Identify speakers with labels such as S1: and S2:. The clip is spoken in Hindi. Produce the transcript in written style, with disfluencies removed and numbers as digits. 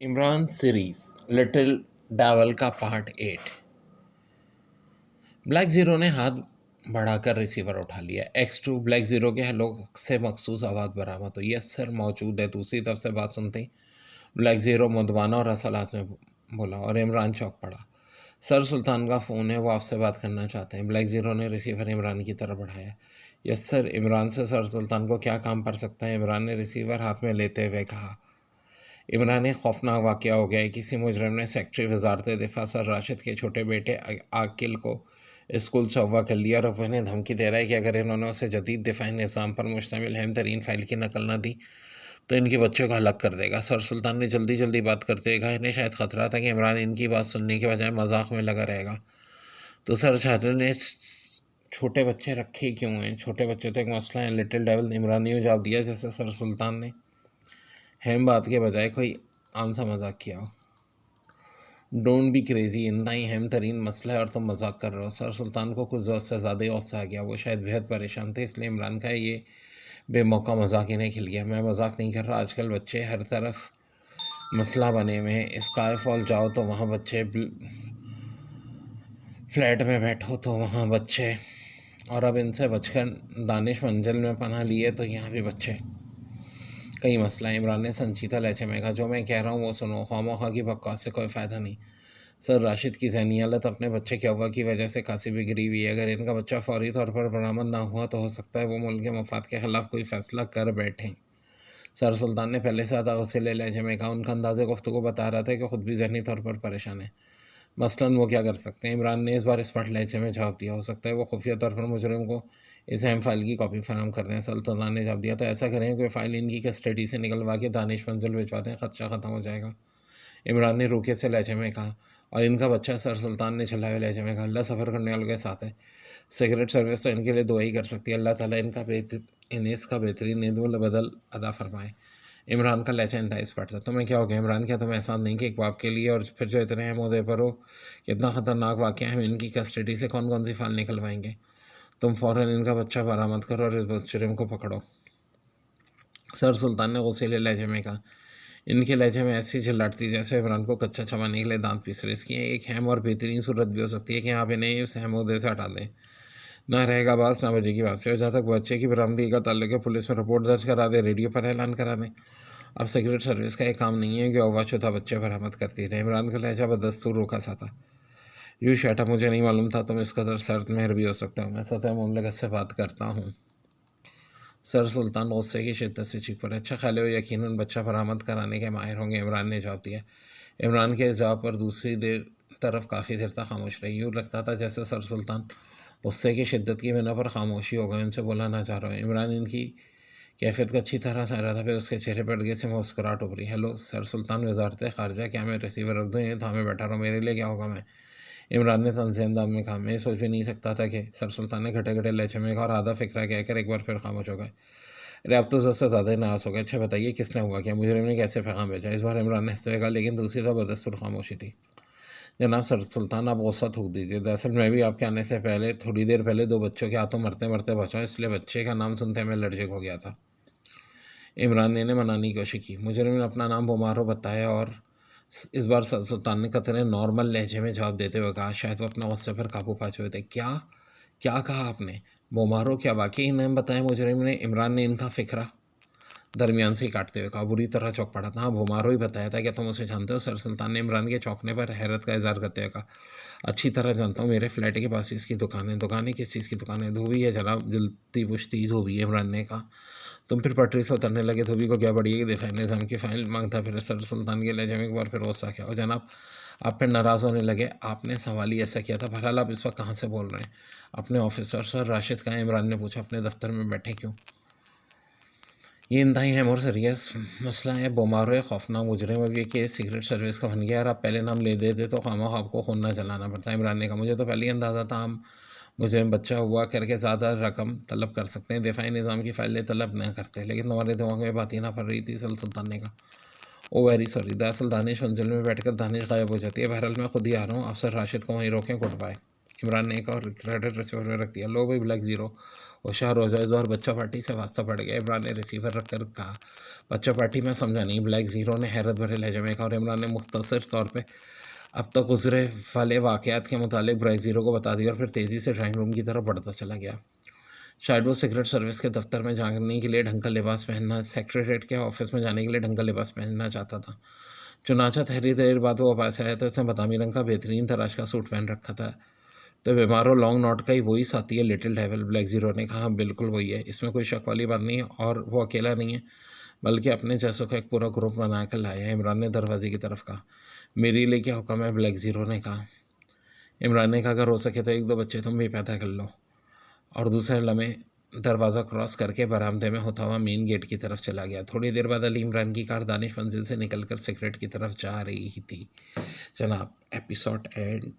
S1: इमरान सीरीज लिटिल डेविल का पार्ट 8। ब्लैक ज़ीरो ने हाथ बढ़ाकर रिसीवर उठा लिया। X2 ब्लैक ज़ीरो के हेलो से मखसूस आवाज़ बरामद हुई। यस सर मौजूद है। दूसरी तरफ से बात सुनते ब्लैक ज़ीरो मुदवाना और असल हाथ में बोला और इमरान चौंक पड़ा। सर सुल्तान का फ़ोन है, वो आपसे बात करना चाहते हैं। ब्लैक ज़ीरो ने रिसीवर इमरान की तरफ बढ़ाया। Yes sir. इमरान से सर सुल्तान को क्या काम पड़ सकता है? इमरान ने रिसीवर हाथ में लेते हुए कहा। इमरान एक खौफनाक वाक़या हो गया है। किसी मुजरिम ने सेक्रेटरी वजारत दिफा सर राशिद के छोटे बेटे आकिल को स्कूल से अगवा कर लिया और अब उन्हें धमकी दे रहा है कि अगर इन्होंने उसे जदीद दिफाई निज़ाम पर मुश्तमिल अहम तरीन फ़ाइल की नकल न दी तो इनके बच्चे को हलाक कर देगा। सर सुल्तान ने जल्दी जल्दी बात करते हुए कहा। इन्हें शायद ख़तरा था कि इमरान इनकी बात सुनने के बजाय मजाक में लगा रहेगा। तो सर छात्र ने छोटे बच्चे रखे क्यों हैं? छोटे बच्चे तो एक मसला है। लिटिल डेविल इमरान ने जवाब दिया जैसे सर सुल्तान ने अहम बात के बजाय कोई आम सा मजाक किया हो। डोंट बी क्रेजी, इतना ही अहम तरीन मसला है और तुम मजाक कर रहे हो। सर सुल्तान को कुछ ज़रूरत से ज़्यादा ही गुस्सा आ गया। वो शायद बेहद परेशान थे, इसलिए इमरान का ये बेमौका मजाक इन्हें खिल गया। मैं मजाक नहीं कर रहा। आजकल बच्चे हर तरफ मसला बने हुए हैं। स्काई फॉल जाओ तो वहाँ बच्चे, फ्लैट में बैठो तो वहाँ बच्चे, और अब इनसे बचकर दानिश मंजिल में पनाह लिए तो यहाँ भी बच्चे। कई मसला है। इमरान ने संजीदा लहजे में कहा। जो मैं कह रहा हूँ वो सुनो। खामोखा की बकवास से कोई फ़ायदा नहीं। सर राशिद की ज़हनी हालत अपने बच्चे के अगवा की वजह से काफ़ी बिगड़ी हुई है। अगर इनका बच्चा फौरी तौर पर बरामद ना हुआ तो हो सकता है वो मुल्क के मफाद के ख़िलाफ़ कोई फ़ैसला कर बैठें। सर सुल्तान ने पहले से ज़्यादा वसीले लहजे में कहा। उनका अंदाज़ गुफ्तगू बता रहा था कि ख़ुद भी ज़हनी तौर पर परेशान है। मसलन वो क्या कर सकते हैं? इमरान ने इस बार स्पष्ट लहजे में जवाब दिया। हो सकता है वो खुफिया तौर पर मुजरिम को इस अहम फ़ाइल की कॉपी फराहम कर दें। सुल्तान ने जवाब दिया। तो ऐसा करें कि फ़ाइल इनकी कस्टडी से निकलवा के दानिश मंजिल भिजवा दें, ख़दशा ख़त्म हो जाएगा। इमरान ने रूखे से लहजे में कहा। और इनका बच्चा? सर सुल्तान ने चिल्लाए हुए लहजे में कहा। अल्लाह सफ़र करने वालों के साथ है। सिगरेट सर्विस तो इनके लिए दुआ ही कर सकती है। अल्लाह ताला इन्हें इसका बेहतरीन नेदुल बदल अदा फरमाए। इमरान का लहजा इंतहाई स्पष्ट था। तुम्हें क्या हो गया इमरान? क्या तुम्हें एहसास नहीं कि एक बाप के लिए और फिर जो इतने अहम ओहदे पर हो, कितना ख़तरनाक वाक़या है? हम इनकी कस्टडी से कौन कौन सी फ़ाइल निकलवाएंगे? तुम फ़ौरन इनका बच्चा बरामद करो और इस मुजरिम को पकड़ो। सर सुल्तान ने गुस्सेले लहजे में कहा। इनके लहजे में ऐसी चिल्लाती जैसे इमरान को कच्चा चबाने के लिए दांत पीस रहे। इसकी एक अहम और बेहतरीन सूरत भी हो सकती है कि आप इन्हें इस अहम ओहदे से हटा दें। ना रहेगा बास ना बजेगी बात। और जहाँ तक बच्चे की बरामदगी का ताल्लुक है, पुलिस में रिपोर्ट दर्ज करा दें, रेडियो पर ऐलान करा दें। अब सिगरेट सर्विस का एक काम नहीं है कि अगवाशुदा बच्चे बरामद करती रहे। इमरान का लहजा बदस्तूर रूखा सा था। यू शट अप, मुझे नहीं मालूम था तुम इस कदर सर्द मेहर भी हो सकते हो। मैं सतह मुमलकत से बात करता हूँ। सर सुल्तान गुस्से की शिद्दत से चीख पड़े। अच्छा ख्याल है यकीनन बच्चा बरामद कराने के माहिर होंगे, इमरान ने जवाब दिया। इमरान के इस जवाब पर दूसरी तरफ काफ़ी देर तक खामोश रही। यूँ लगता था जैसे सर सुल्तान गुस्से की शिद्दत की बिना पर खामोशी हो गए, उनसे बोला ना चाह रहे हो। इमरान इनकी कैफियत को अच्छी तरह समझ रहा था। फिर उसके चेहरे पर अड़गे से मुस्कुराहट उभरी। हेलो सर सुल्तान, वजारत ख़ारजा, क्या मैं रिसीवर रख दूँ? ये थामे बैठा रहो, मेरे लिए क्या होगा? मैं, इमरान ने तनज़ेंदाम में कहा। मैं सोच भी नहीं सकता था कि, सर सुल्तान ने घटे घटे लहजे में कहा और आधा फ़िक्रा कहकर एक बार फिर खामोश हो गए। अरे अब तो ज़रूरत से ज़्यादा ही नाराज़ हो गए। अच्छा बताइए किसने हुआ क्या? मुजरिम ने कैसे पैगाम भेजा? इस बार इमरान ने हंसते हुए कहा, लेकिन दूसरी तरफ बदस्तूर खामोशी थी। जनाब सर सुल्तान, आप गुस्सा थूक दीजिए। दरअसल मैं भी आपके आने से पहले, थोड़ी देर पहले, दो बच्चों के हाथों मरते मरते बचा, इसलिए बच्चे का नाम सुनते मैं एलर्जिक हो गया था। इमरान ने मनाने की कोशिश की। मुजरिम ने अपना नाम बोमारो बताया और इस बार सर सुल्तान ने कतरे नॉर्मल लहजे में जवाब देते हुए कहा। शायद वो अपना गुस्से पर काबू पा चुके थे। क्या क्या कहा आपने? बोमारो? क्या वाकई नाम बताया मुजरिम ने? इमरान ने इनका फ़िक्रा दरमियान से ही काटते हुए कहा। बुरी तरह चौंक पड़ा था। हाँ, बोमारो ही बताया था। क्या तुम उसे जानते हो? सर सुल्तान ने इमरान के चौंकने पर हैरत का इज़हार करते हुए कहा। अच्छी तरह जानता हूँ, मेरे फ्लैट के पास इसकी दुकान है। दुकान है? किस चीज़ की दुकान है? धोबी है जनाब, जलती पुश्ती धोबी है, इमरान ने कहा। तुम फिर पटरी से उतरने लगे। धोबी को क्या बढ़िया दिफाई निज़ाम की फ़ाइल मांगता फिर। सर सुल्तान के लहजे में एक बार फिर गुस्सा किया। और जनाब आप फिर नाराज़ होने लगे। आपने सवाल ही ऐसा किया था। बहरहाल आप इस वक्त कहाँ से बोल रहे हैं? अपने ऑफिस। सर राशिद कहाँ है? इमरान ने पूछा। अपने दफ्तर में बैठे। क्यों? ये इंतहाई अहम और सीरियस मसला है। बोमारो एक खौफनाक मुजरिम। अब ये केस सीक्रेट सर्विस का बन गया और आप पहले नाम ले देते तो खामखा आपको खून ना जलाना पड़ता। इमरान ने कहा। मुझे तो पहले ही अंदाज़ा था हम मुजरिम बच्चा हुआ करके ज़्यादा रकम तलब कर सकते हैं। दिफाई निज़ाम की फ़ाइलें तलब न करते, लेकिन तुम्हारे दिमाग में बात ही ना पड़ रही थी। सर सुल्तान ने कहा। ओ वेरी सॉरी। दरअसल दानिश मंजिल में बैठकर दानिश गायब हो जाती है। बहरहाल मैं खुद ही आ रहा हूँ। अफसर राशिद को वहीं रोकें, गुड बाय। इमरान ने एक और क्रेडिट रिसीवर में रख दिया। लो भाई ब्लैक ज़ीरो, होशियार हो जाए। इस बार बच्चा पार्टी से वास्ता पड़ गया। इमरान ने रिसीवर रखकर कहा, बच्चा पार्टी में समझा नहीं। ब्लैक ज़ीरो ने हैरत भरे लहजे में कहा और इमरान ने मुख्तसर तौर पे अब तक गुजरे वाले वाक़यात के मुतालिक ब्लैक ज़ीरो को बता दिया और फिर तेज़ी से ड्राइंग रूम की तरफ बढ़ता चला गया। शायद वो सिगरेट सर्विस के दफ्तर में जाने के लिए ढंग का लिबास पहनना, सेक्रेटरीट के ऑफिस में जाने के लिए ढंग का लिबास पहनना चाहता था। चुनाचा थोड़ी देर बाद वो पास आया तो उसने बादामी रंग का बेहतरीन तराश का सूट पहन रखा था। तो बीमार और लॉन्ग नॉट का ही वही साथी है लिटिल डेविल। ब्लैक ज़ीरो ने कहा, बिल्कुल वही है, इसमें कोई शक वाली बात नहीं है। और वो अकेला नहीं है, बल्कि अपने जैसों का एक पूरा ग्रुप बना कर लाया है। इमरान ने दरवाजे की तरफ कहा। मेरे लिए क्या हुक्म है? ब्लैक ज़ीरो ने कहा। इमरान ने कहा, अगर हो सके तो एक दो बच्चे तुम भी पैदा कर लो। और दूसरे लम्हे दरवाज़ा क्रॉस करके बरामदे में होता हुआ मेन गेट की तरफ चला गया। थोड़ी देर बाद अली इमरान की कार दानिश मंजिल से निकलकर सिगरेट की तरफ जा रही थी। जनाब, एपिसोड एंड